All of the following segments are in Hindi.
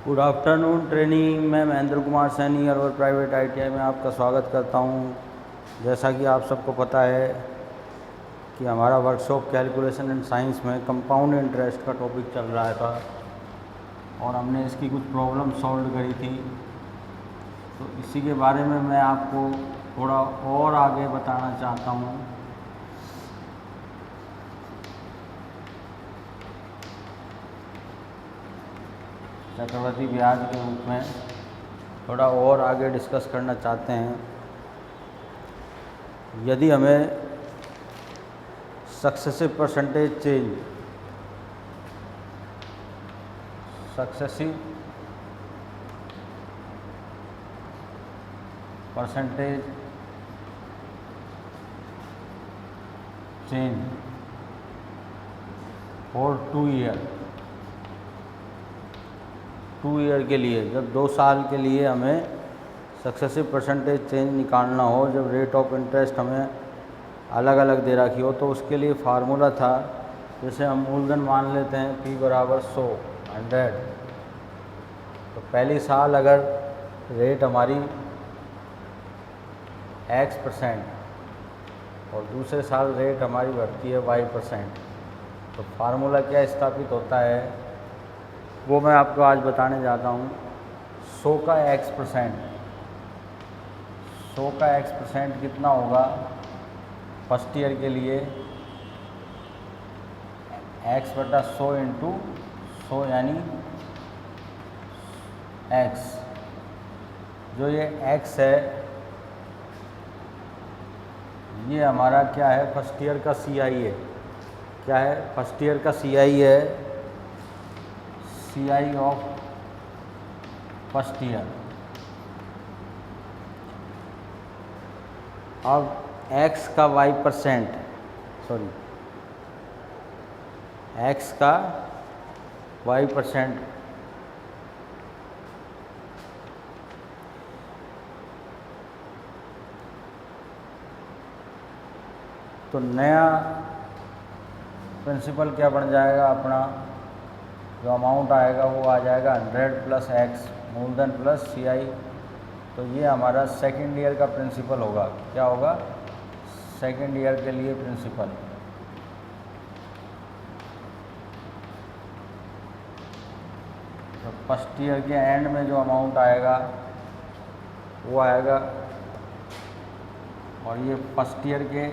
Good afternoon training. मैं महेंद्र कुमार सैनी और प्राइवेट ITI में आपका स्वागत करता हूं। जैसा कि आप सबको पता है कि हमारा वर्कशॉप कैलकुलेशन एंड साइंस में कंपाउंड इंटरेस्ट का टॉपिक चल रहा था और हमने इसकी कुछ प्रॉब्लम सॉल्व करी थी। तो इसी के बारे में मैं आपको थोड़ा और आगे बताना चाहता हूं। चक्रवृद्धि ब्याज के रूप में थोड़ा और आगे डिस्कस करना चाहते हैं। यदि हमें successive percentage change for 2 year के लिए, जब 2 साल के लिए हमें सक्सेसिव परसेंटेज चेंज निकालना हो, जब रेट ऑफ इंटरेस्ट हमें अलग अलग दे रखी हो, तो उसके लिए फार्मूला था। जैसे हम मूलधन मान लेते हैं P बराबर 100। तो पहली साल अगर रेट हमारी X% और दूसरे साल रेट हमारी बढ़ती है Y%, तो फार्मूला क्या स्थापित होता है वो मैं आपको आज बताने जाता हूँ। 100 का X% कितना होगा फर्स्ट ईयर के लिए? X/100 इंटू 100 यानी X। जो ये X है ये हमारा क्या है? फर्स्ट ईयर का CI है। क्या है? फर्स्ट ईयर का CI है, CI ऑफ फर्स्ट ईयर। अब X का Y%, X का Y%, तो नया प्रिंसिपल क्या बन जाएगा? अपना जो अमाउंट आएगा वो आ जाएगा 100 प्लस X मूलधन प्लस CI। तो ये हमारा सेकेंड ईयर का प्रिंसिपल होगा। क्या होगा? सेकेंड ईयर के लिए प्रिंसिपल। तो फर्स्ट ईयर के एंड में जो अमाउंट आएगा वो आएगा, और ये फर्स्ट ईयर के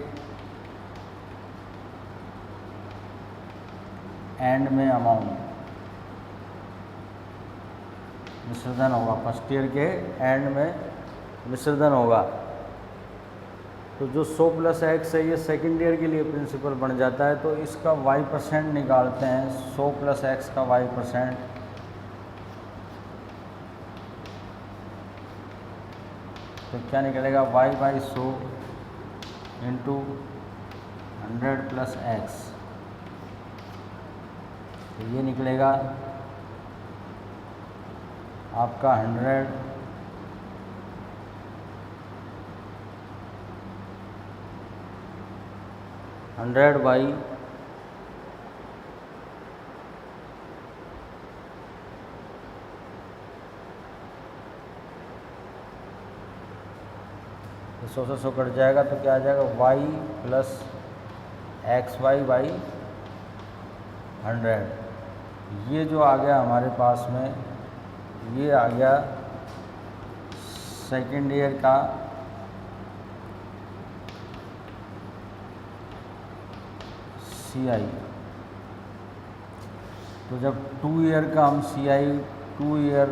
एंड में अमाउंट विसर्जन होगा। फर्स्ट ईयर के एंड में विसर्जन होगा। तो जो 100 प्लस X है ये सेकेंड ईयर के लिए प्रिंसिपल बन जाता है। तो इसका Y% निकालते हैं। 100 प्लस X का Y%, तो क्या निकलेगा? Y/100 into 100 plus X। तो ये निकलेगा आपका 100 बाई 100 से 100 कट जाएगा तो क्या आ जाएगा? Y plus XY by 100। ये जो आ गया हमारे पास में, ये आ गया सेकेंड ईयर का CI। तो जब 2 ईयर का हम CI, 2 ईयर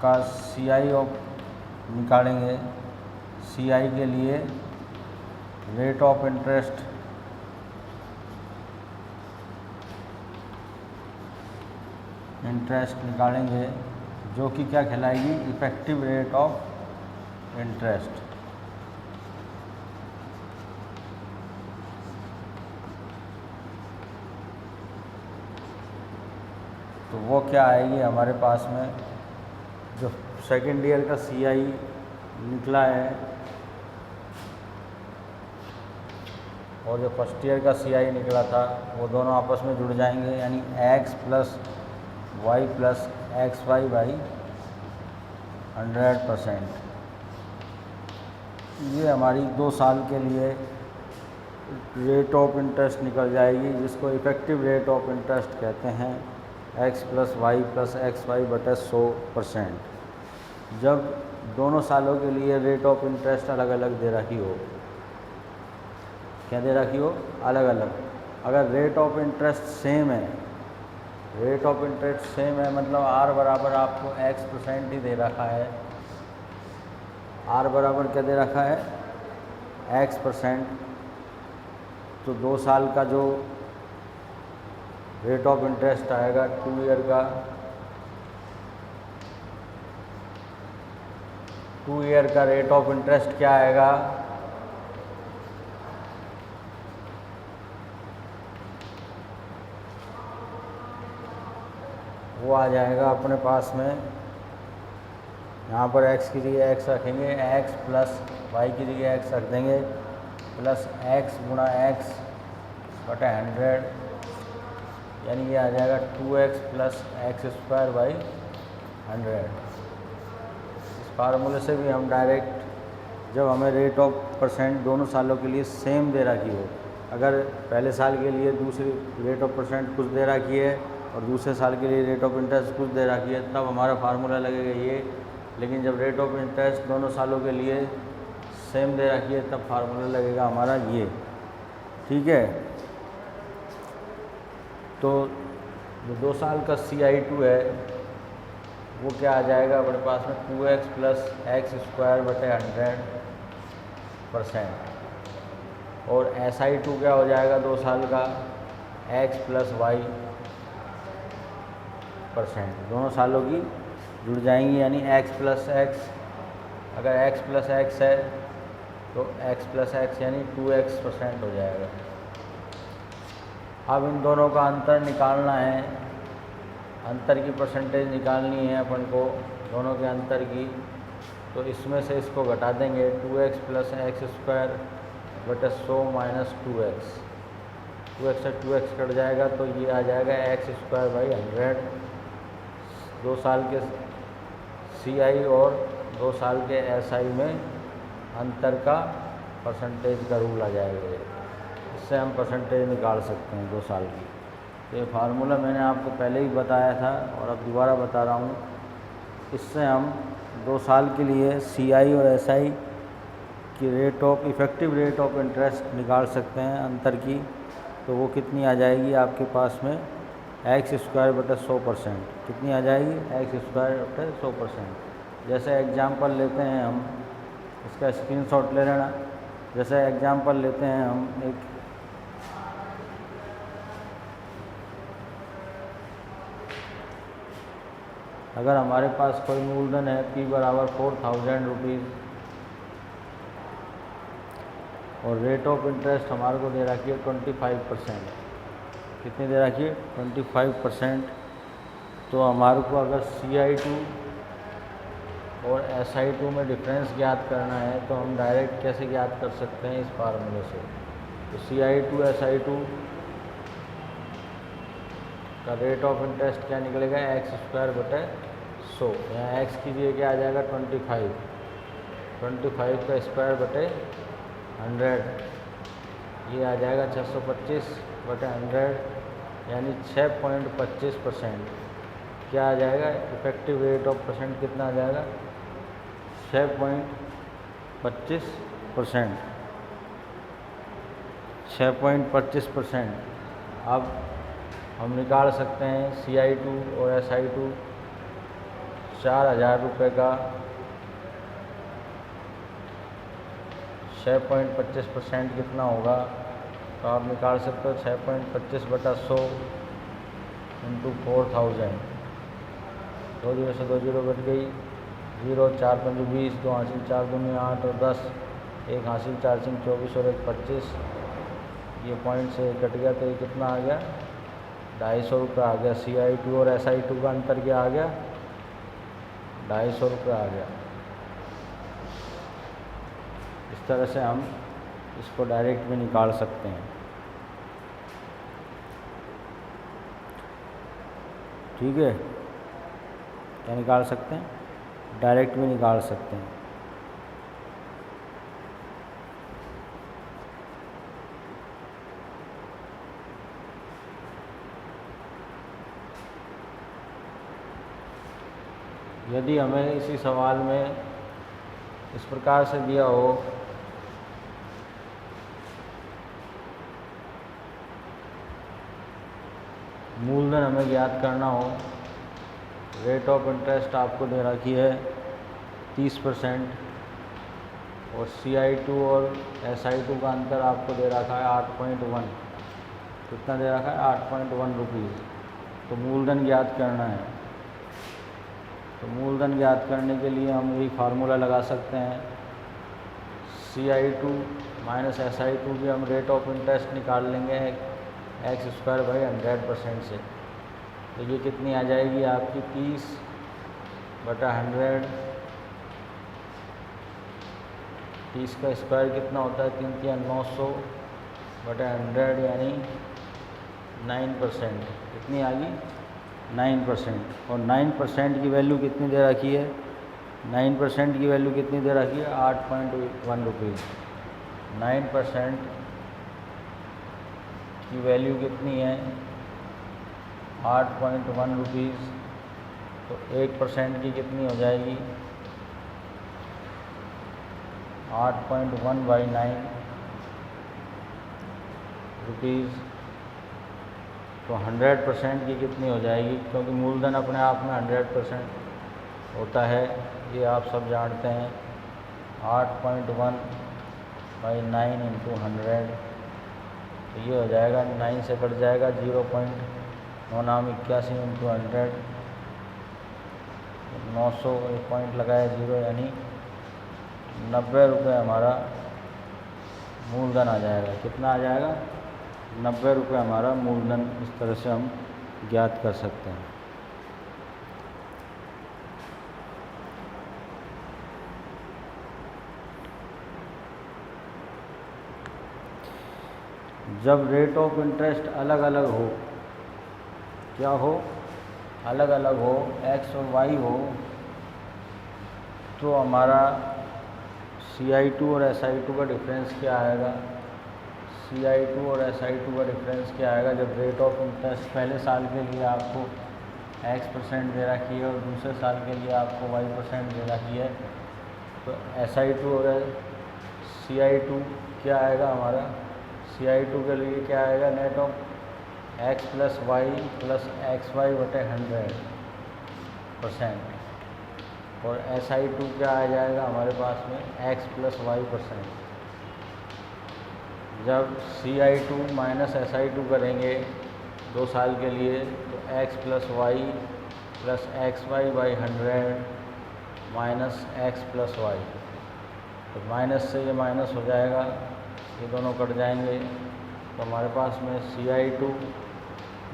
का CI ऑफ निकालेंगे, CI के लिए रेट ऑफ इंटरेस्ट निकालेंगे, जो कि क्या कहलाएगी? Effective rate of interest. तो वो क्या आएगी हमारे पास में? जो सेकेंड ईयर का CI निकला है और जो फर्स्ट ईयर का CI निकला था वो दोनों आपस में जुड़ जाएंगे, यानी X plus Y plus X Y by 100%। ये हमारी 2 साल के लिए रेट ऑफ इंटरेस्ट निकल जाएगी, जिसको इफ़ेक्टिव रेट ऑफ इंटरेस्ट कहते हैं, एक्स प्लस एक्स वाई बटे 100%। जब दोनों सालों के लिए रेट ऑफ इंटरेस्ट अलग अलग दे रखी हो, क्या दे रखी हो, अलग अलग। अगर रेट ऑफ इंटरेस्ट सेम है, रेट ऑफ इंटरेस्ट सेम है मतलब आर बराबर आपको x% ही दे रखा है, आर बराबर क्या दे रखा है, x%। तो 2 साल का जो रेट ऑफ इंटरेस्ट आएगा 2 ईयर का, 2 ईयर का रेट ऑफ इंटरेस्ट क्या आएगा, वो आ जाएगा अपने पास में, यहाँ पर x की जगह x रखेंगे, x प्लस वाई की जगह x रख देंगे, प्लस x गुणा x बटे 100, यानी ये आ जाएगा 2x plus x square by 100। इस फार्मूले से भी हम डायरेक्ट, जब हमें रेट ऑफ परसेंट दोनों सालों के लिए सेम दे रखी हो, अगर पहले साल के लिए दूसरी रेट ऑफ परसेंट कुछ दे रखी है और दूसरे साल के लिए रेट ऑफ इंटरेस्ट कुछ दे रखी है, तब हमारा फार्मूला लगेगा ये। लेकिन जब रेट ऑफ इंटरेस्ट दोनों सालों के लिए सेम दे रखी है, तब फार्मूला लगेगा हमारा ये, ठीक है। तो जो 2 साल का CI2 है वो क्या आ जाएगा अपने पास में, 2x प्लस एक्स स्क्वायर बटे 100%। और SI2 क्या हो जाएगा 2 साल का, x प्लस वाई %। दोनों सालों की जुड़ जाएंगी, यानी x प्लस एक्स, अगर x प्लस एक्स है तो x प्लस एक्स यानी 2x% हो जाएगा। अब इन दोनों का अंतर निकालना है, अंतर की परसेंटेज निकालनी है अपन को, दोनों के अंतर की। तो इसमें से इसको घटा देंगे, 2x प्लस एक्स स्क्वायर बटे 100 माइनस 2x, 2x से 2x कट जाएगा तो ये आ जाएगा एक्स स्क्वायर बाई 100। 2 साल के CI और 2 साल के SI में अंतर का परसेंटेज का रूल आ जाएगा, इससे हम परसेंटेज निकाल सकते हैं 2 साल की। तो ये फार्मूला मैंने आपको पहले ही बताया था और अब दोबारा बता रहा हूँ। इससे हम 2 साल के लिए CI और SI की rate of effective rate of interest निकाल सकते हैं अंतर की। तो वो कितनी आ जाएगी आपके पास में, एक्स स्क्वायर बटे 100%। कितनी आ जाएगी, एक्स स्क्वायर बटे 100%। जैसे एग्जाम्पल लेते हैं हम, इसका स्क्रीनशॉट ले लेना। जैसे एग्जाम्पल लेते हैं हम एक, अगर हमारे पास कोई मूलधन है P बराबर 4000 रुपीज़ और रेट ऑफ इंटरेस्ट हमारे को दे रखी है 25%। कितनी दे रखी है, 25%। तो हमारे को अगर CI2 और SI2 में डिफरेंस ज्ञात करना है तो हम डायरेक्ट कैसे ज्ञात कर सकते हैं, इस फार्मूले से। तो CI2 SI2 का रेट ऑफ इंटरेस्ट क्या निकलेगा, एक्स स्क्वायर बटे 100। यहाँ एक्स की जगह क्या आ जाएगा 25 का स्क्वायर बटे 100, ये आ जाएगा 625 बटे 100, यानी 6.25%। क्या आ जाएगा, इफेक्टिव रेट ऑफ परसेंट कितना आ जाएगा, 6.25%। 6.25%। अब हम निकाल सकते हैं CI2 और SI2, 4000 रुपये का 6.25% कितना होगा, तो आप निकाल सकते हो 6.25 बटा 100 इंटू 4000। 2 जीरो से 2 जीरो कट गई, 0 4 5 20, 2 हासिल 4 दूनी 8 और 10, 1 हासिल 4 सिंह 24 और 1 25। ये पॉइंट से कट गया तो ये कितना आ गया, 250 रुपये आ गया। CI2 और SI2 का अंतर क्या आ गया, 250 रुपये आ गया। इस तरह से हम इसको डायरेक्ट भी निकाल सकते हैं। ठीक है, क्या निकाल सकते हैं, डायरेक्ट भी निकाल सकते हैं। यदि हमें इसी सवाल में इस प्रकार से दिया हो मूलधन हमें ज्ञात करना हो, रेट ऑफ इंटरेस्ट आपको दे रखी है 30% और CI2 और SI2 का अंतर आपको दे रखा है 8.1। कितना दे रखा है? 8.1 रुपीज़। तो मूलधन ज्ञात करना है। तो मूलधन ज्ञात करने के लिए हम यही फार्मूला लगा सकते हैं, CI2 माइनस SI2 की हम रेट ऑफ इंटरेस्ट निकाल लेंगे x²/100% से। तो ये कितनी आ जाएगी आपकी 30/100। 30 का स्क्वायर कितना होता है? 3 या 900/100 यानी 9%। कितनी आ गई? 9%। और 9% की वैल्यू कितनी दे रखी है? 9% की वैल्यू कितनी दे रखी है? 8.1 रुपीज़। 9% की वैल्यू कितनी है? 8.1 रुपीज़। तो 1% की कितनी हो जाएगी? 8.1/9 रुपीज़। तो 100% की कितनी हो जाएगी? क्योंकि मूलधन अपने आप में 100% होता है, ये आप सब जानते हैं। 8.1/9 × 100, तो ये हो जाएगा 9 से कट जाएगा 0.9981 × 100। 900 एक पॉइंट लगाया 0 यानी 90 रुपये हमारा मूलधन आ जाएगा। कितना आ जाएगा? 90 रुपये हमारा मूलधन। इस तरह से हम ज्ञात कर सकते हैं। जब रेट ऑफ इंटरेस्ट अलग अलग हो, क्या हो? अलग अलग हो, x और y हो, तो हमारा CI2 और SI2 का डिफरेंस क्या आएगा? CI2 और SI2 का डिफरेंस क्या आएगा? जब रेट ऑफ इंटरेस्ट पहले साल के लिए आपको x% दे रखी है और दूसरे साल के लिए आपको y% दे रखी है, तो SI2 और CI2 क्या आएगा हमारा? CI2 के लिए क्या आएगा? Net of x + y + xy/100%। और SI2 क्या आ जाएगा हमारे पास में? x + y%। जब CI2 माइनस SI2 करेंगे 2 साल के लिए, तो x + y + xy/100 minus x + y। तो माइनस से ये माइनस हो जाएगा, ये दोनों कट जाएंगे। तो हमारे पास में CI2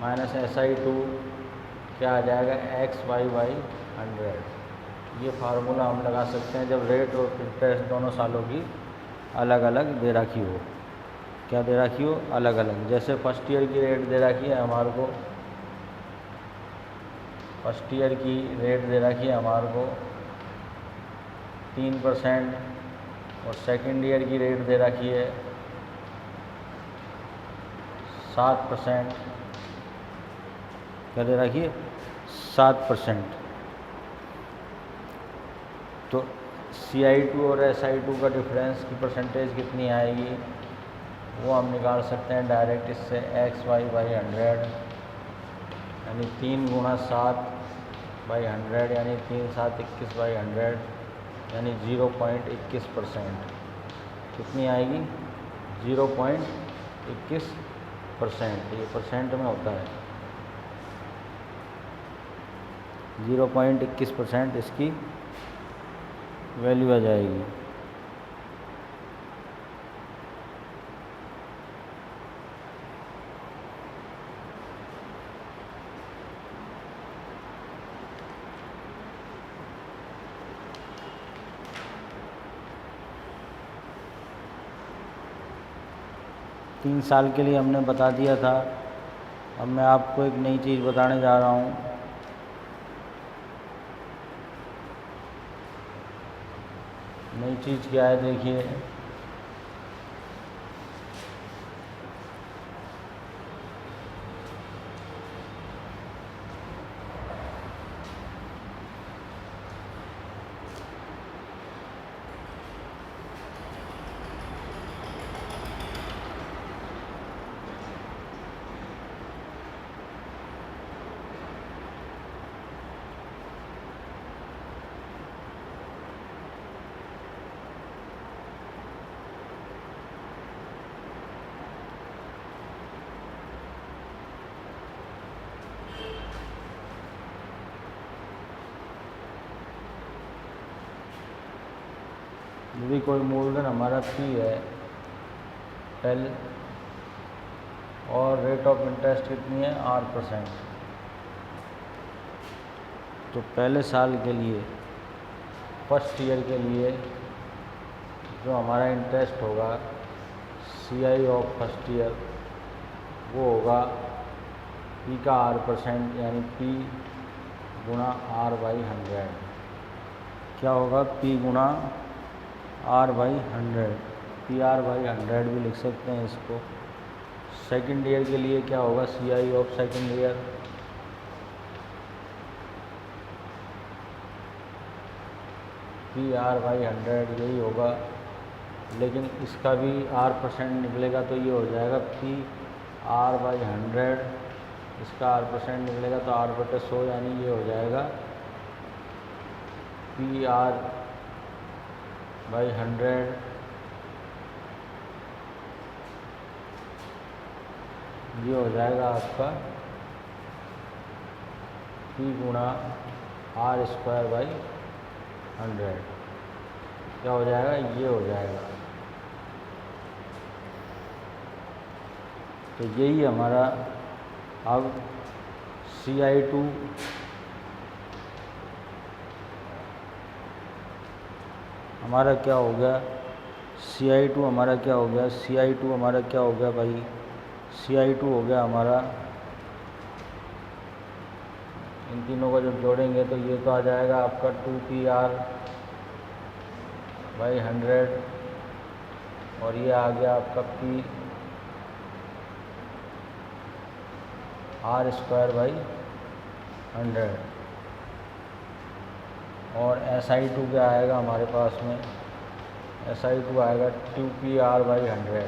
माइनस SI2 क्या आ जाएगा? xy/100। ये फार्मूला हम लगा सकते हैं जब रेट और इंटरेस्ट दोनों सालों की अलग अलग दे रखी हो। क्या दे रखी हो? अलग अलग। जैसे फर्स्ट ईयर की रेट दे रखी है हमारे को, फर्स्ट ईयर की रेट दे रखी है हमारे को 3% और सेकंड ईयर की रेट दे रखी है 7%। क्या दे रखी है? 7%। तो CI2 और SI2 का डिफरेंस की परसेंटेज कितनी आएगी वो हम निकाल सकते हैं डायरेक्ट इससे। xy/100 यानी 3 × 7/100 यानी 3 × 7 = 21/100 यानी 0.21%। कितनी आएगी? 0.21%। ये परसेंट में होता है। 0.21% इसकी वैल्यू आ जाएगी। तीन साल के लिए हमने बता दिया था। अब मैं आपको एक नई चीज़ बताने जा रहा हूँ। नई चीज़ क्या है देखिए, यदि कोई मूलधन हमारा P है L और रेट ऑफ इंटरेस्ट कितनी है R%, तो पहले साल के लिए, फर्स्ट ईयर के लिए जो हमारा इंटरेस्ट होगा CI ऑफ फर्स्ट ईयर वो होगा P का R%, यानी P गुणा R/100। क्या होगा? P गुणा R/100, PR/100 भी लिख सकते हैं इसको। सेकंड ईयर के लिए क्या होगा? CI of second year PR/100 यही होगा, लेकिन इसका भी R% निकलेगा तो ये हो जाएगा PR/100, इसका R% निकलेगा तो R/100, यानी ये हो जाएगा PR/100 ये हो जाएगा आपका P गुणा R²/100। क्या हो जाएगा? ये हो जाएगा। तो यही हमारा अब CI2 हमारा क्या हो गया? CI2 हमारा क्या हो गया? CI2 हमारा क्या हो गया भाई? CI2 हो गया हमारा, इन तीनों को जब जोड़ेंगे तो ये तो आ जाएगा आपका 2PR/100 और ये आ गया आपका PR/100 और SI2 क्या आएगा हमारे पास में? SI2 आएगा 2PR/100,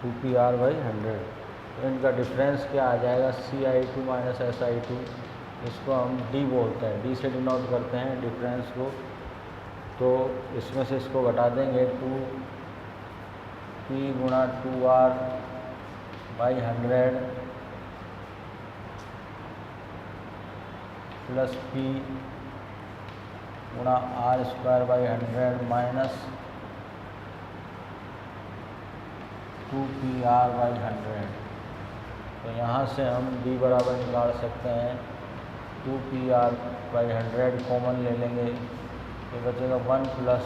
2PR/100। तो इनका डिफरेंस क्या आ जाएगा? CI2 माइनस SI2, इसको हम D बोलते हैं, D से डिनोट करते हैं डिफरेंस को। तो इसमें से इसको घटा देंगे, 2P गुणा 2R/100 प्लस P गुणा R²/100 माइनस 2PR/100। तो यहाँ से हम D बराबर निकाल सकते हैं, 2PR/100 कॉमन ले लेंगे, ये बचेगा 1 प्लस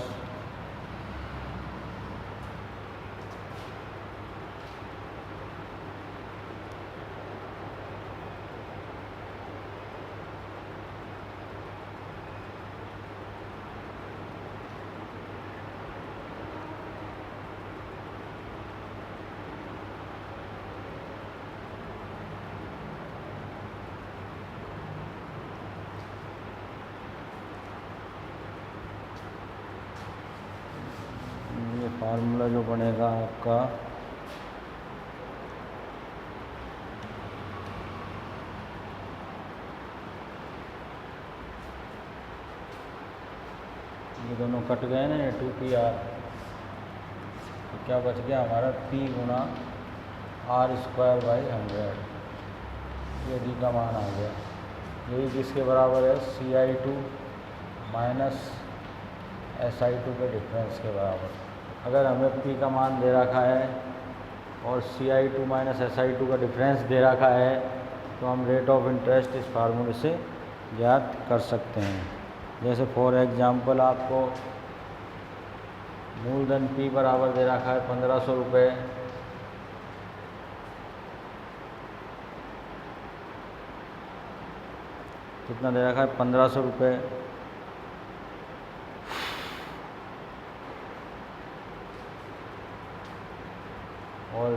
फार्मूला जो बनेगा आपका ये दोनों कट गए ना, 2PR, तो क्या बच गया हमारा? P गुणा R²/100, ये D का मान आ गया। यही किसके बराबर है? CI2 माइनस SI2 के डिफरेंस के बराबर। अगर हमें P का मान दे रखा है और CI2 माइनस SI2 का डिफरेंस दे रखा है तो हम रेट ऑफ इंटरेस्ट इस फार्मूले से ज्ञात कर सकते हैं। जैसे फॉर एग्जांपल आपको मूलधन P बराबर दे रखा है 1500 रुपये, कितना दे रखा है? 1500 रुपये।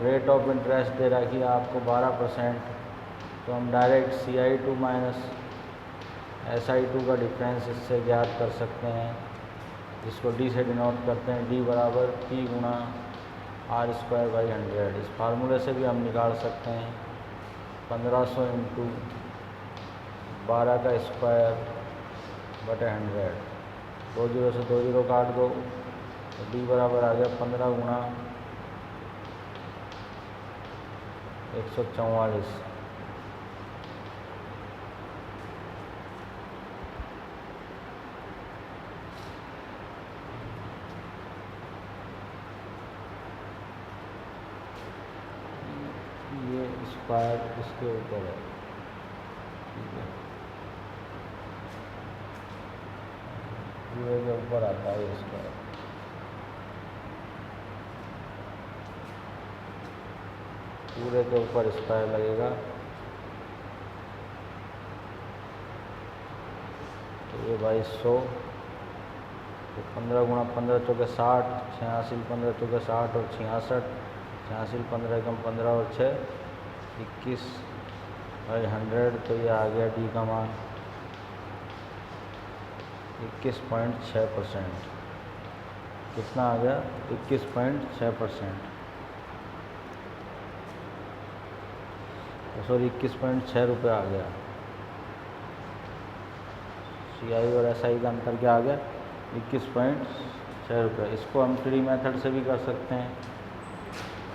रेट ऑफ इंटरेस्ट दे रखी है आपको 12%, तो हम डायरेक्ट CI2 माइनस SI2 का डिफरेंस इससे ज्ञात कर सकते हैं, जिसको D से डिनोट करते हैं। D बराबर P गुणा R²/100। इस फार्मूले से भी हम निकाल सकते हैं 1500 इंटू 12 का स्क्वायर बटे 100। 2 जीरो से 2 जीरो काट दो तो D बराबर आ गया 15 गुणा 144। ये स्क्वायर इसके ऊपर है, ठीक है, पूरे के ऊपर आता है स्क्वायर। पूरे के ऊपर स्क्वायर लगेगा, तो ये 2200, तो 15 गुणा 15 चौके 60, 86 15 चौके 60 और 66, 86 15 कम 15 और 6 21/100। तो ये आ गया D का मान 21.6%। कितना आ गया? 21.6%, सॉरी 21.6 रुपये आ गया। CI और SI का अंतर क्या आ गया? 21.6 रुपये। इसको हम ट्री मेथड से भी कर सकते हैं,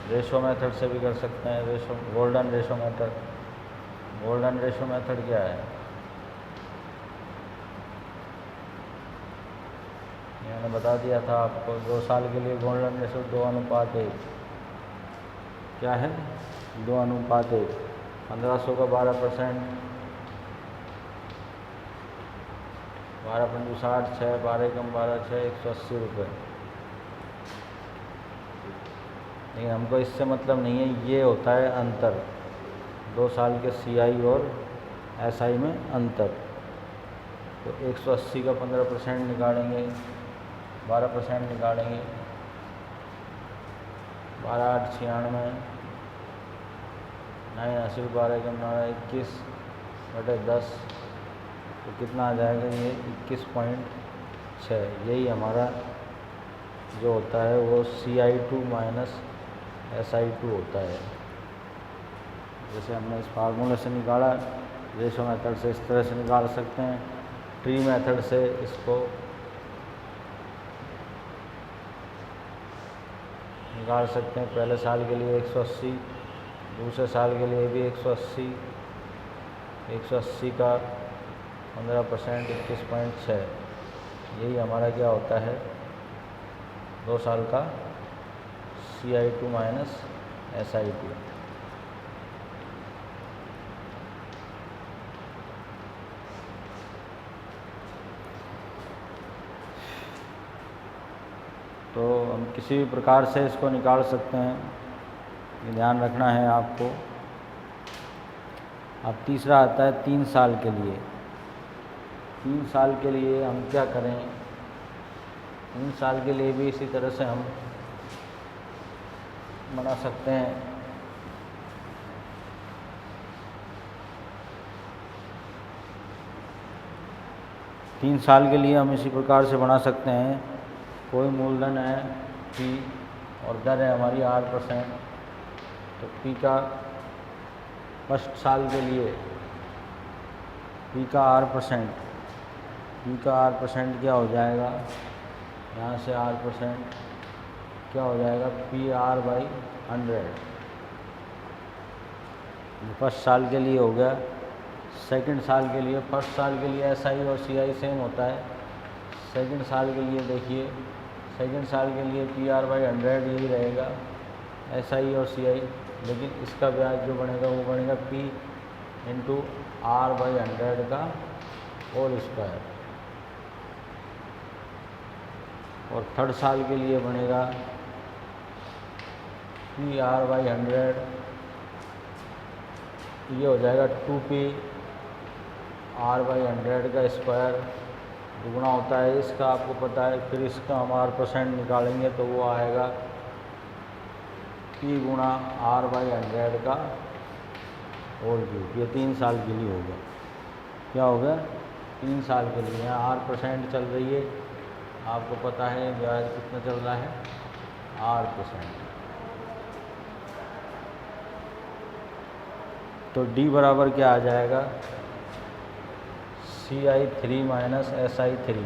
रेशो मेथड से भी कर सकते हैं। Golden ratio method. Golden ratio method क्या है? मैंने बता दिया था आपको, 2 साल के लिए गोल्डन रेशो 2:1। क्या है? 2:1। 1500 का 12%, 12 पंजू 60, 6 12 कम 12 6 180 रुपये। लेकिन हमको इससे मतलब नहीं है, ये होता है अंतर 2 साल के CI और SI में अंतर। तो 180 का 15% निकालेंगे, 12% निकालेंगे, 12 8 96, 9 12 कम 9 21 बटे 10, तो कितना आ जाएगा? ये 21.6। यही हमारा जो होता है वो CI2 माइनस SI2 होता है। जैसे हमने इस फार्मूले से निकाला, रेशो मेथड से इस तरह से निकाल सकते हैं, ट्री मेथड से इसको निकाल सकते हैं। पहले साल के लिए 180, दूसरे साल के लिए भी 180, 180 का 15% 21.6। यही हमारा क्या होता है? 2 साल का CI2 माइनस SI2। तो हम किसी भी प्रकार से इसको निकाल सकते हैं, ये ध्यान रखना है आपको। अब तीसरा आता है 3 साल के लिए। 3 साल के लिए हम क्या करें? 3 साल के लिए भी इसी तरह से हम बना सकते हैं। तीन साल के लिए हम इसी प्रकार से बना सकते हैं। कोई मूलधन है P और दर है हमारी 8%, तो P का फर्स्ट साल के लिए P का 8%, P का 8% क्या हो जाएगा? यहाँ से 8% क्या हो जाएगा? PR/100। फर्स्ट साल के लिए हो गया। सेकंड साल के लिए, फर्स्ट साल के लिए SI और CI सेम होता है। सेकंड साल के लिए देखिए, सेकंड साल के लिए PR/100 यही रहेगा, SI और CI, लेकिन इसका ब्याज जो बनेगा वो बनेगा P इंटू R/100 का होल स्क्वायर। और थर्ड साल के लिए बनेगा PR/100, ये हो जाएगा 2P R/100 का स्क्वायर, दुगुना होता है इसका, आपको पता है। फिर इसका हम R% निकालेंगे तो वो आएगा पी गुणा आर बाई 100 का होल क्यूब। ये 3 साल के लिए हो गया। क्या हो गया? 3 साल के लिए। यहाँ 8% चल रही है, आपको पता है ब्याज कितना चल रहा है, 8%। तो डी बराबर क्या आ जाएगा? CI3 minus SI3।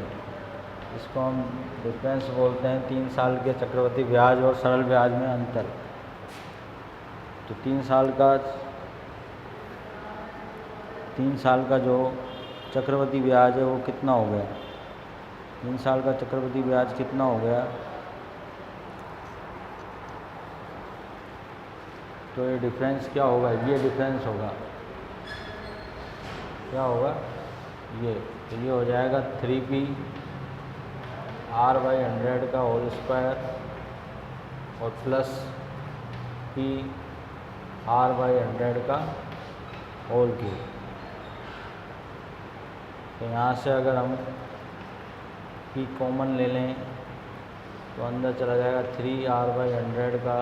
इसको हम डिफरेंस बोलते हैं 3 साल के चक्रवृद्धि ब्याज और सरल ब्याज में अंतर। तो 3 साल का जो चक्रवृद्धि ब्याज है वो कितना हो गया? 3 साल का चक्रवृद्धि ब्याज कितना हो गया? तो ये डिफरेंस क्या होगा? ये डिफरेंस होगा। क्या होगा? ये तो ये हो जाएगा 3p आर बाई 100 का होल स्क्वायर और प्लस p आर बाई 100 का होल क्यूब। तो यहाँ से अगर हम p कॉमन ले लें तो अंदर चला जाएगा 3r बाई 100 का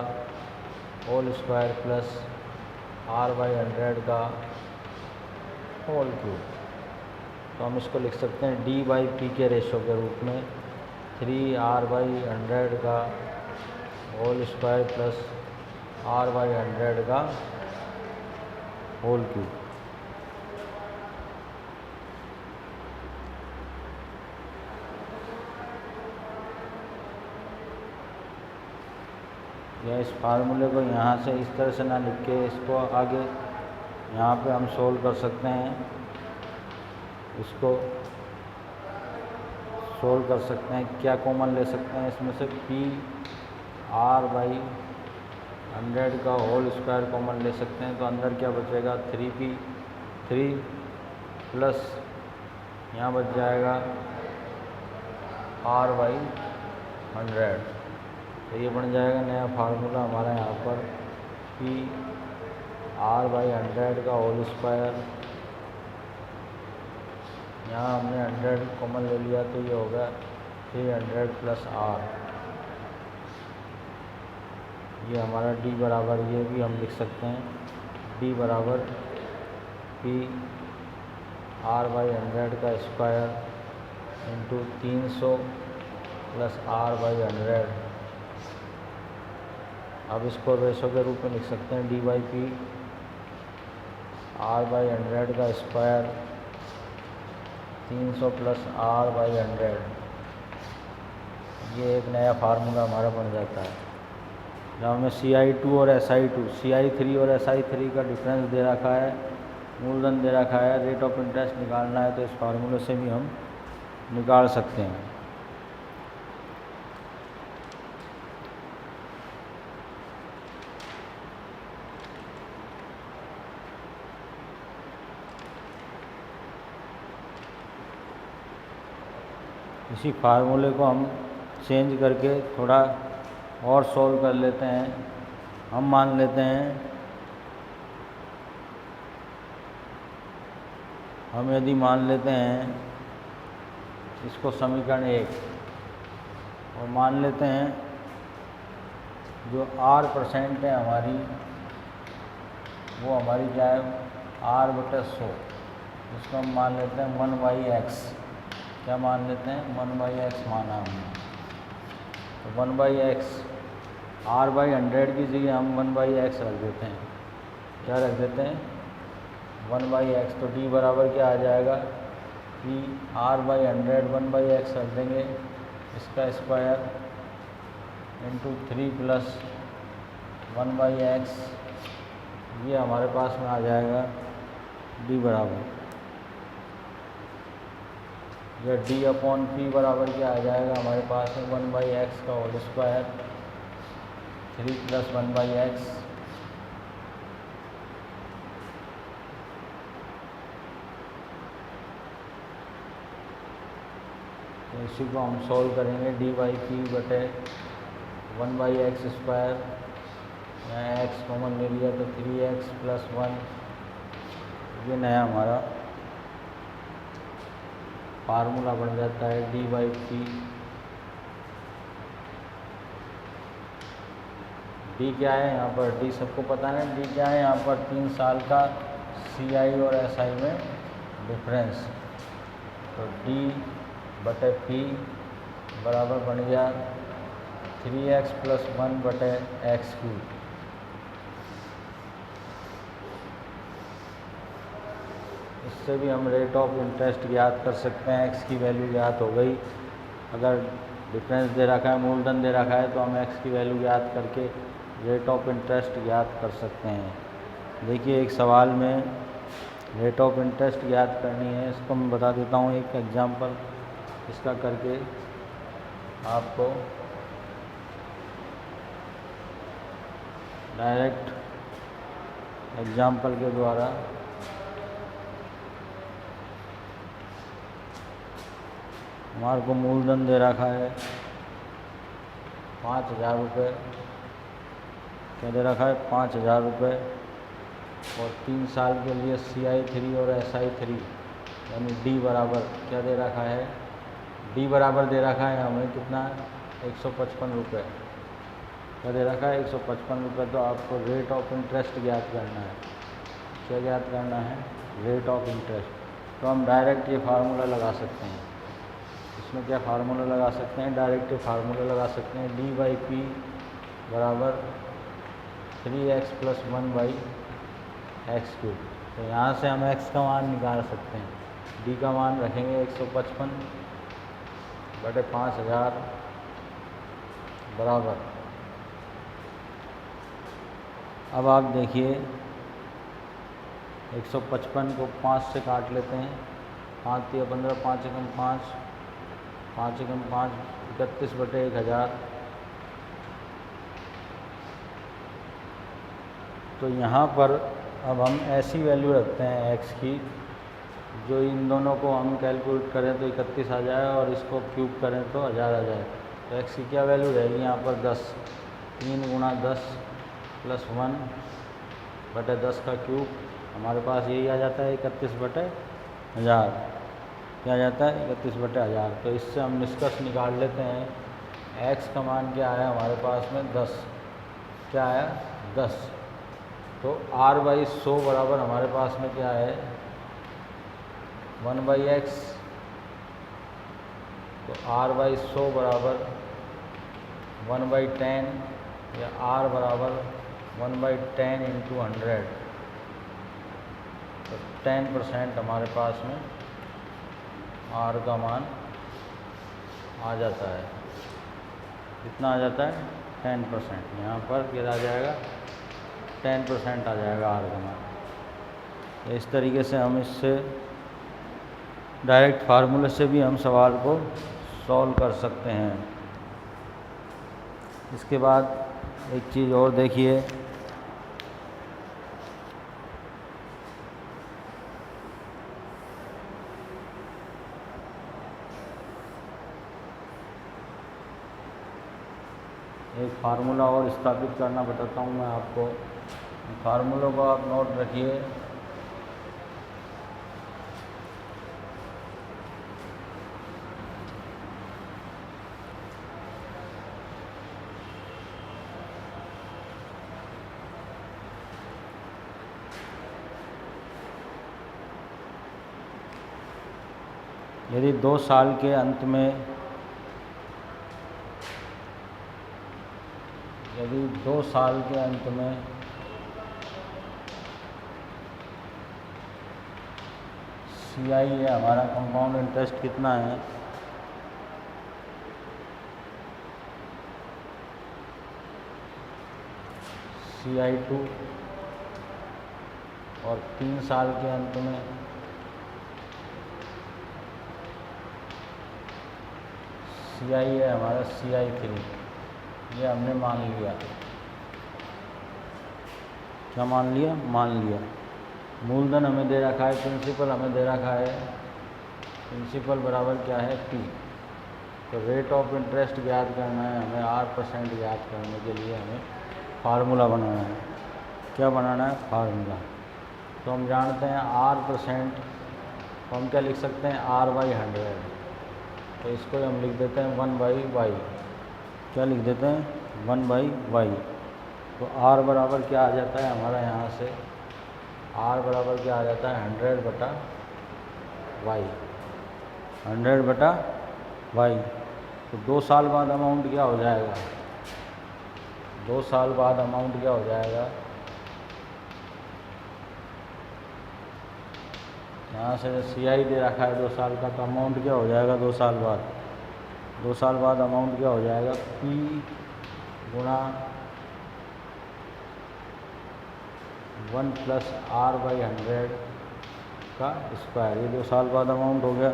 whole square plus r by 100 का होल क्यूब। तो हम इसको लिख सकते हैं d बाई पी के रेशो के रूप में 3r बाई 100 का whole square plus r by 100 का होल क्यूब। या इस फार्मूले को यहाँ से इस तरह से ना लिख के इसको आगे यहाँ पे हम सोल्व कर सकते हैं। इसको सोल्व कर सकते हैं। क्या कॉमन ले सकते हैं इसमें से? p r बाई 100 का होल स्क्वायर कॉमन ले सकते हैं। तो अंदर क्या बचेगा? 3 प्लस यहाँ बच जाएगा r बाई 100। तो ये बन जाएगा नया फार्मूला हमारा यहाँ पर p r बाई 100 का होल स्क्वायर। यहाँ हमने 100 कॉमन ले लिया तो ये होगा 300 प्लस r। ये हमारा d बराबर, ये भी हम लिख सकते हैं d बराबर p r बाई 100 का square into 300 plus r by 100। अब इसको रेशो के रूप में लिख सकते हैं d by P r by 100 का स्क्वायर 300 प्लस r बाई 100। ये एक नया फार्मूला हमारा बन जाता है। जब हमें CI2 और SI2, CI3 और SI3 का डिफरेंस दे रखा है, मूलधन दे रखा है, रेट ऑफ इंटरेस्ट निकालना है, तो इस फार्मूले से भी हम निकाल सकते हैं। इसी फार्मूले को हम चेंज करके थोड़ा और सॉल्व कर लेते हैं। हम मान लेते हैं, हम यदि मान लेते हैं इसको समीकरण 1 और मान लेते हैं जो r% है हमारी, वो हमारी क्या है? r/100। इसको हम मान लेते हैं 1/x। क्या मान लेते हैं? 1/x माना हमने। तो 1/x r बाई 100 की जगह हम 1/x रख देते हैं। क्या रख देते हैं? 1/x। तो d बराबर क्या आ जाएगा? p r बाई 100 1/x रख देंगे, इसका स्क्वायर इंटू 3 प्लस 1/x। ये हमारे पास में आ जाएगा d बराबर, या d अपॉन p बराबर क्या आ जाएगा हमारे पास में? 1/x का होल स्क्वायर 3 प्लस 1/x। तो इसी को हम सॉल्व करेंगे। d बाई पी बटे 1/x स्क्वायर, यहाँ x कॉमन ले लिया तो 3x प्लस 1। ये नया हमारा फार्मूला बन जाता है d बाई पी डी क्या है यहाँ पर, डी सबको पता है। डी क्या है यहाँ पर, 3 साल का CI और SI में डिफरेंस। तो D बटे P बराबर बन गया 3x + 1 बटे x³। इससे भी हम रेट ऑफ इंटरेस्ट ज्ञात कर सकते हैं। x की वैल्यू ज्ञात हो गई। अगर डिफरेंस दे रखा है, मूलधन दे रखा है, तो हम x की वैल्यू ज्ञात करके रेट ऑफ इंटरेस्ट ज्ञात कर सकते हैं। देखिए एक सवाल में रेट ऑफ इंटरेस्ट ज्ञात करनी है। इसको मैं बता देता हूँ एक एग्जांपल इसका करके आपको। डायरेक्ट एग्जांपल के द्वारा हमारे को मूलधन दे रखा है 5,000 रुपये। क्या दे रखा है, 5,000 रुपये। और 3 साल के लिए CI3 और SI3 यानी D बराबर क्या दे रखा है, D बराबर दे रखा है हमें कितना, 155 रुपये। क्या दे रखा है, 155 रुपये। तो आपको रेट ऑफ इंटरेस्ट ज्ञात करना है। क्या ज्ञात करना है, रेट ऑफ इंटरेस्ट। तो हम डायरेक्ट ये फार्मूला लगा सकते हैं। इसमें क्या फार्मूला लगा सकते हैं, डायरेक्ट फार्मूला लगा सकते हैं। D/P बराबर 3x + 1 x³। तो यहाँ से हम x का मान निकाल सकते हैं। D का मान रखेंगे 155 बटे 5,000 बराबर। अब आप देखिए 155 को 5 से काट लेते हैं। 5 × 15, 5 × 5, 5 × 5 31 बटे 1,000। तो यहाँ पर अब हम ऐसी वैल्यू रखते हैं x की जो इन दोनों को हम कैलकुलेट करें तो 31 आ जाए और इसको क्यूब करें तो 1000 आ जाए। तो x की क्या वैल्यू रहेगी यहाँ पर, 10। 3 × 10 + 1 बटे 10 का क्यूब। हमारे पास यही आ जाता है 31 बटे 1000। क्या आ जाता है, 31 बटे 1000। तो इससे हम निष्कर्ष निकाल लेते हैं x का मान क्या आया हमारे पास में, 10। क्या आया, 10। तो R/100 बराबर हमारे पास में क्या है, 1/x। तो R/100 बराबर 1/10 या R बराबर 1/10 × 100। तो 10% हमारे पास में R का मान आ जाता है। कितना आ जाता है, 10%। यहाँ पर क्या आ जाएगा, 10% आ जाएगा R का मान। इस तरीके से हम इससे डायरेक्ट फार्मूले से भी हम सवाल को सॉल्व कर सकते हैं। इसके बाद एक चीज़ और देखिए, एक फार्मूला और स्थापित करना बताता हूँ मैं आपको। फार्मूलों को आप नोट रखिए। यदि 2 साल के अंत में CI है हमारा कंपाउंड इंटरेस्ट कितना है, CI2। और 3 साल के अंत में CI है हमारा CI3। ये हमने मान लिया। क्या मान लिया, मान लिया। मूलधन हमें दे रखा है, प्रिंसिपल हमें दे रखा है। प्रिंसिपल बराबर क्या है, P। तो रेट ऑफ इंटरेस्ट ज्ञात करना है हमें, R% ज्ञात करने के लिए हमें फार्मूला बनाना है। क्या बनाना है, फार्मूला। तो हम जानते हैं R%, तो हम क्या लिख सकते हैं, R/100। तो इसको हम लिख देते हैं 1/y। क्या लिख देते हैं, 1/y। तो आर बराबर क्या आ जाता है हमारा यहाँ से, आर बराबर क्या आ जाता है 100/y, 100/y। तो 2 साल बाद अमाउंट क्या हो जाएगा, 2 साल बाद अमाउंट क्या हो जाएगा, यहाँ से CI दे रखा है 2 साल का, तो अमाउंट क्या हो जाएगा 2 साल बाद, 2 साल बाद अमाउंट क्या हो जाएगा P गुणा 1 + R/100 का स्क्वायर। ये 2 साल बाद अमाउंट हो गया।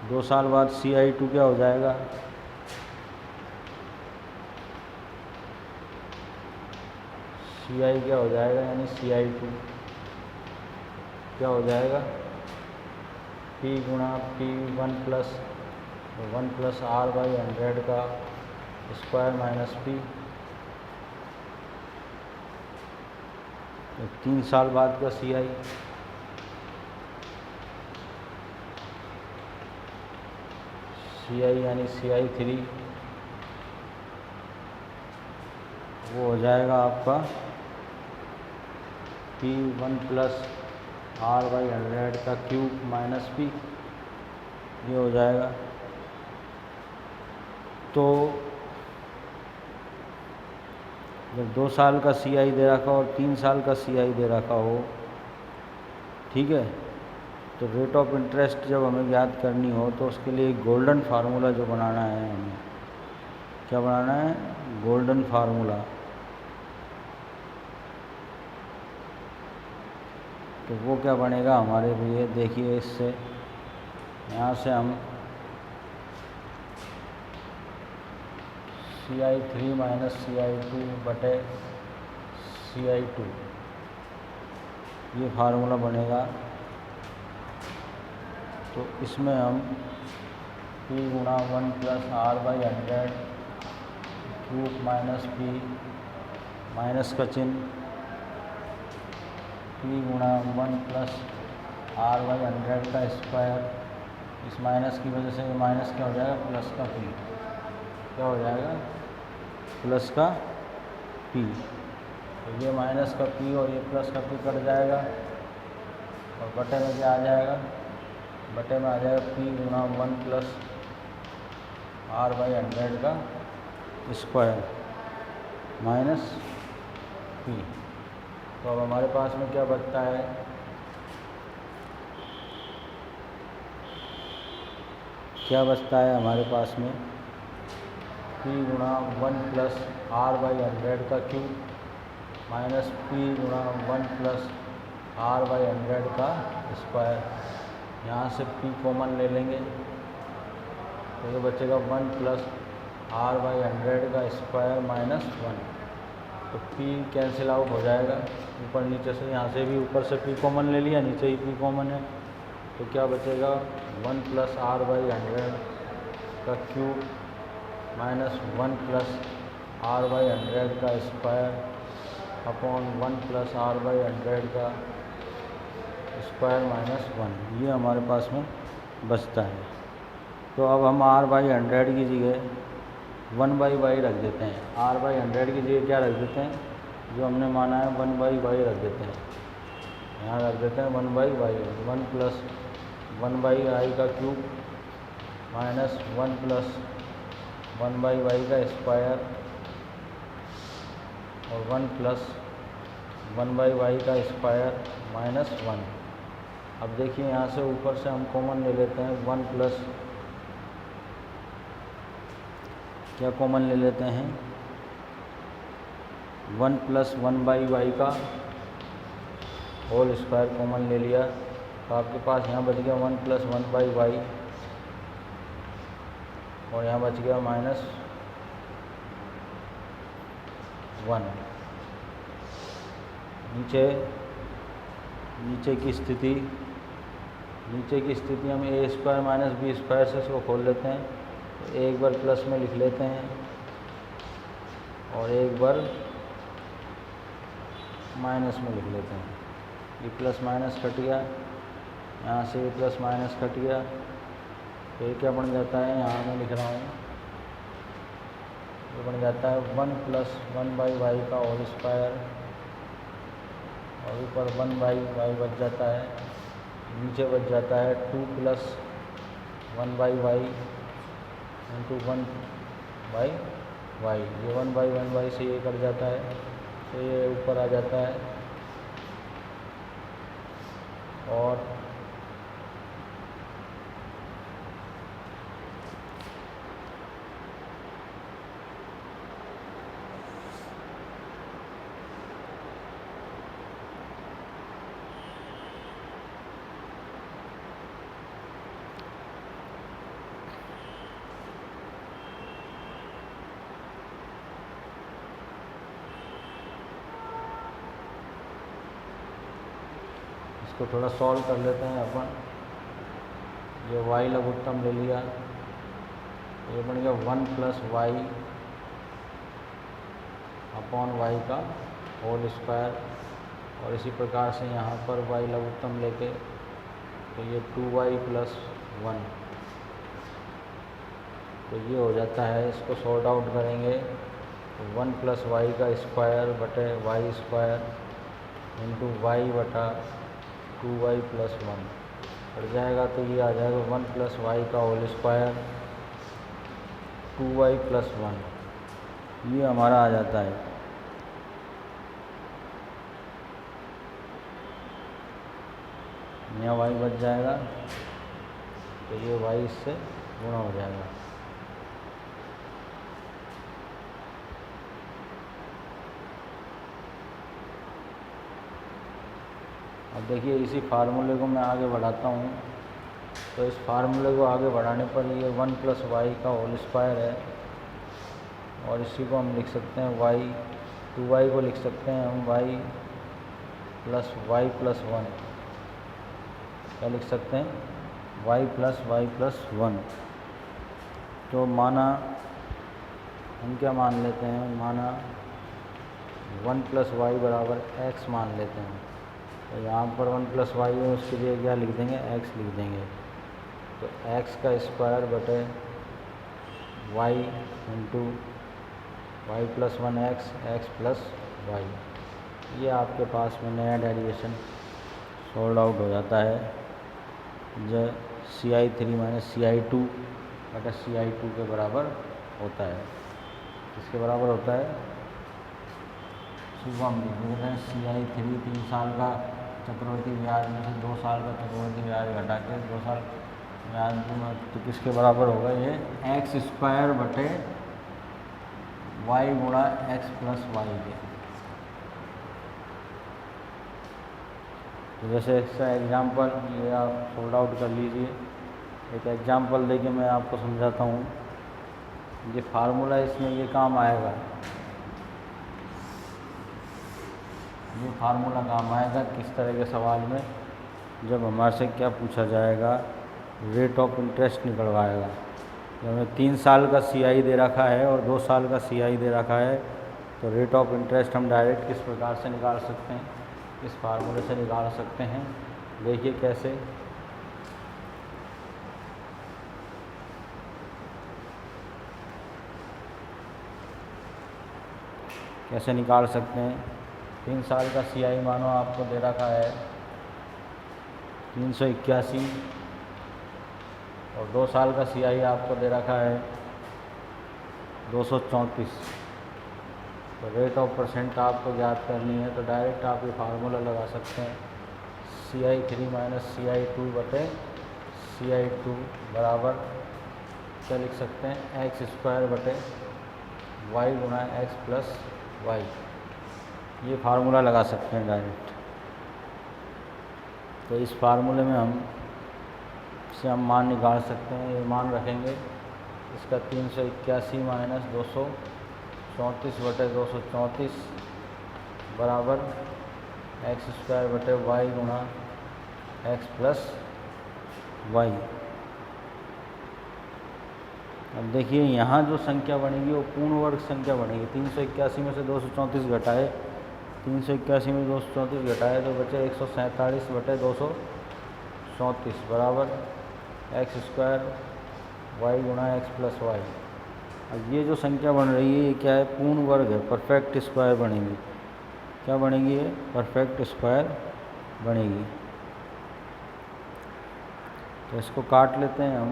2 साल बाद CI2 क्या हो जाएगा, CI क्या हो जाएगा, यानी CI2 क्या हो जाएगा P गुणा P1 + 1 + R/100 का स्क्वायर माइनस P। 3 साल बाद का CI, यानी CI3 वो हो जाएगा आपका P1 + R/100 का क्यूब माइनस P, ये हो जाएगा। तो जब 2 साल का CI दे रखा हो और 3 साल का CI दे रखा हो, ठीक है, तो रेट ऑफ इंटरेस्ट जब हमें याद करनी हो तो उसके लिए गोल्डन फार्मूला जो बनाना है, हमें क्या बनाना है, गोल्डन फार्मूला। तो वो क्या बनेगा हमारे लिए, देखिए इससे यहाँ से हम CI3 - CI2/CI2 ये फार्मूला बनेगा। तो इसमें हम P गुणा 1 + R/100 cube minus P, minus का चिन्ह, P गुणा 1 + R/100 का स्क्वायर, इस माइनस की वजह से ये माइनस क्या हो जाएगा, प्लस का P, क्या हो जाएगा, प्लस का P। तो ये माइनस का P और ये प्लस का P कट जाएगा और बटे में क्या आ जाएगा, बटे में आ जाएगा P गुणा 1 + R/100 का स्क्वायर माइनस P। तो अब हमारे पास में क्या बचता है, क्या बचता है हमारे पास में, P गुणा 1 + R/100 का क्यूब माइनस P गुणा 1 + R/100 का स्क्वायर। यहाँ से P कॉमन ले लेंगे तो ये बचेगा 1 + R/100 का स्क्वायर माइनस 1। तो P कैंसिल आउट हो जाएगा ऊपर नीचे से, यहाँ से भी ऊपर से P कॉमन ले लिया, नीचे ही P कॉमन है, तो क्या बचेगा 1 + R/100 का क्यूब माइनस 1 + R/100 का स्क्वायर अपॉन 1 + R/100 का स्क्वायर माइनस 1, ये हमारे पास में बचता है। तो अब हम R/100 की जगह 1/y रख देते हैं, R/100 की जगह क्या रख देते हैं, जो हमने माना है 1/y रख देते हैं, यहाँ रख देते हैं 1/y, 1 + 1/i का क्यूब माइनस 1 + 1/y का स्क्वायर और 1 + 1/y का स्क्वायर माइनस 1। अब देखिए यहाँ से ऊपर से हम कॉमन ले लेते हैं 1 + क्या कॉमन ले लेते हैं, 1 + 1/y का होल स्क्वायर कॉमन ले लिया, तो आपके पास यहाँ बच गया 1 + 1/y और यहाँ बच गया माइनस 1। नीचे की स्थिति हम a² - b² से इसको खोल लेते हैं, तो एक बार प्लस में लिख लेते हैं और एक बार माइनस में लिख लेते हैं। ये प्लस माइनस कट गया, यहाँ से ये प्लस माइनस कट गया, तो ये क्या बन जाता है, यहाँ मैं लिख रहा हूँ ये बन जाता है 1 + 1/y का होल स्क्वायर, और ऊपर 1/y बच जाता है, नीचे बच जाता है 2 + 1/y इंटू 1/y। ये 1/1y से ये कट जाता है, तो ये ऊपर आ जाता है, और इसको थोड़ा सॉल्व कर लेते हैं अपन। ये y लघुत्तम ले लिया, ये बन गया 1 + y/y का होल स्क्वायर, और इसी प्रकार से यहाँ पर y लघुत्तम लेके तो ये 2y + 1, तो ये हो जाता है। इसको सॉर्ट आउट करेंगे तो 1 + y का स्क्वायर बटे y स्क्वायर इंटू y बटा 2y + 1 पड़ जाएगा, तो ये आ जाएगा 1 + y का होल स्क्वायर 2y + 1, ये हमारा आ जाता है। यहाँ y बच जाएगा, तो ये y इससे गुणा हो जाएगा। अब देखिए इसी फार्मूले को मैं आगे बढ़ाता हूँ, तो इस फार्मूले को आगे बढ़ाने पर ये 1 + y का होल स्क्वायर है, और इसी को हम लिख सकते हैं y, 2y को लिख सकते हैं हम y + y + 1, क्या लिख सकते हैं y + y + 1। तो माना हम क्या मान लेते हैं, माना 1 + y बराबर x मान लेते हैं, तो यहाँ पर 1 + y है, उसके लिए क्या लिख देंगे, x लिख देंगे। तो x का स्क्वायर बटे y into y + 1x, x + y, ये आपके पास में नया डेरिवेशन सॉल्व आउट हो जाता है, जो ci3 - ci2 बटा ci2 के बराबर होता है। किसके बराबर होता है, सुबह हम लिख देते हैं ci3 3 साल का चक्रवर्ती ब्याज में से 2 साल का चक्रवर्ती ब्याज घटा के 2 साल ब्याज में, तो किसके बराबर होगा, ये x² बटे y गुणा x + y के। तो जैसे इसका एग्जाम्पल ये आप सोल्ड आउट कर लीजिए। एक एग्जाम्पल देके मैं आपको समझाता हूँ। ये फार्मूला इसमें ये काम आएगा, ये फार्मूला काम आएगा किस तरह के सवाल में, जब हमारे से क्या पूछा जाएगा, रेट ऑफ इंटरेस्ट निकलवाएगा। जब हमें 3 साल का CI दे रखा है और 2 साल का CI दे रखा है, तो रेट ऑफ इंटरेस्ट हम डायरेक्ट किस प्रकार से निकाल सकते हैं, इस फार्मूले से निकाल सकते हैं। देखिए कैसे, कैसे निकाल सकते हैं। 3 साल का CI मानो आपको दे रखा है 381, और 2 साल का CI आपको दे रखा है 234। तो रेट ऑफ परसेंट आपको ज्ञात करनी है, तो डायरेक्ट आप ये फार्मूला लगा सकते हैं, ci3 - ci2 बटे ci2 बराबर क्या लिख सकते हैं, x² बटे y गुणा x + y। ये फार्मूला लगा सकते हैं डायरेक्ट। तो इस फार्मूले में हम से हम मान निकाल सकते हैं। ये मान रखेंगे इसका 381 - 234 बटे 234 बराबर x² बटे y गुणा x + y। अब देखिए यहाँ जो संख्या बनेगी वो पूर्ण वर्ग संख्या बनेगी। 381 में से 234 घटाए, 381 में 234 घटाए तो बचे 147 बटे 234 बराबर x² y गुणा x + y। अब ये जो संख्या बन रही है ये क्या है, पूर्ण वर्ग है, परफेक्ट स्क्वायर बनेगी। क्या बनेगी ये, परफेक्ट स्क्वायर बनेगी। तो इसको काट लेते हैं हम,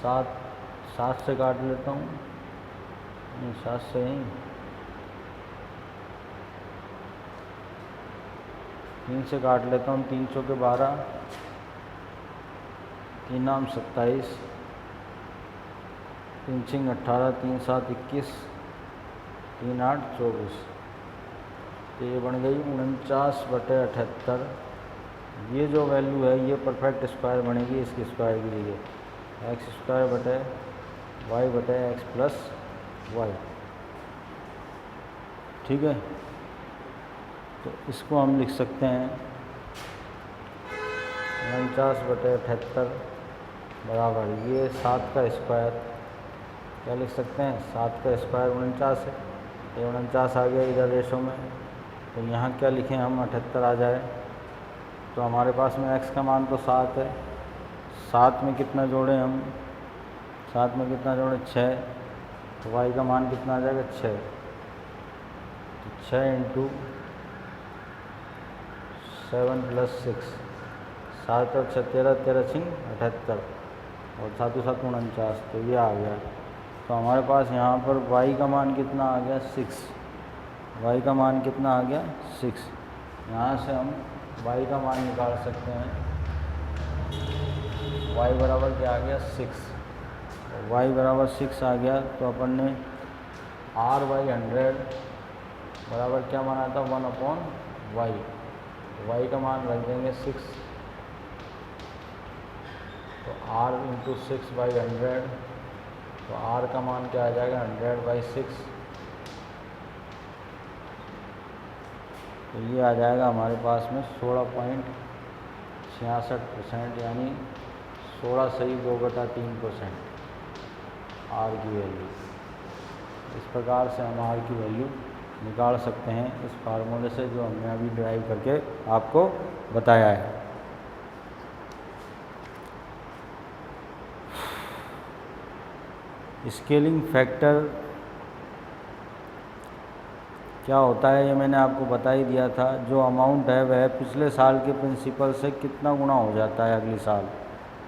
7 से काट लेता हूँ, नहीं 7 से नहीं, 3 से काट लेता हूँ। 3 चौके 12, 3 नाम 27, 3 छिंग 18, 3 7 21, 3 8 24। तो ये बन गई 49/78। ये जो वैल्यू है ये परफेक्ट स्क्वायर बनेगी इसकी स्क्वायर की जगह, एक्स स्क्वायर बटे वाई बटे एक्स प्लस वाई। ठीक है, तो इसको हम लिख सकते हैं 49/78 बराबर ये 7 का स्क्वायर। क्या लिख सकते हैं, 7 का स्क्वायर 49 है, ये 49 आ गया इधर रेशो में। तो यहाँ क्या लिखें हम, 78 आ जाए। तो हमारे पास में x का मान तो 7 है, 7 में कितना जोड़ें हम, 7 में कितना जोड़ें, 6। तो y का मान कितना आ जाएगा, 6। तो 6 × 7 + 6, 7 और 6 13, 13 छिंग 78 और 7 7 49। तो ये आ गया। तो हमारे पास यहाँ पर y का मान कितना आ गया, 6। y का मान कितना आ गया, 6। यहाँ से हम y का मान निकाल सकते हैं। y बराबर क्या आ गया, 6। y बराबर 6 आ गया। तो अपन ने r/100 बराबर क्या माना था, 1/y। y का मान रख देंगे 6। तो r × 6/100, तो r का मान क्या आ जाएगा, 100/6। तो ये आ जाएगा हमारे पास में 16.66%, यानी 16 सही 2/3% आर की वैल्यू। इस प्रकार से हम आर की वैल्यू निकाल सकते हैं इस फार्मूले से जो हमने अभी ड्राइव करके आपको बताया है। स्केलिंग फैक्टर क्या होता है ये मैंने आपको बता ही दिया था। जो अमाउंट है वह पिछले साल के प्रिंसिपल से कितना गुना हो जाता है अगले साल,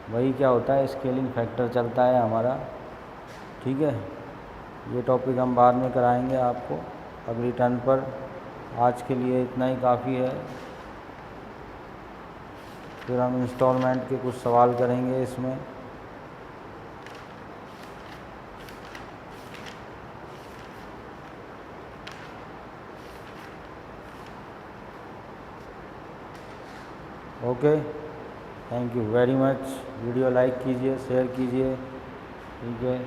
वही क्या होता है, स्केलिंग फैक्टर चलता है हमारा। ठीक है, ये टॉपिक हम बाद में कराएंगे आपको अगली टर्न पर। आज के लिए इतना ही काफ़ी है, फिर हम इंस्टॉलमेंट के कुछ सवाल करेंगे इसमें। Okay, thank you very much. Video like कीजिए, शेयर कीजिए। ठीक है।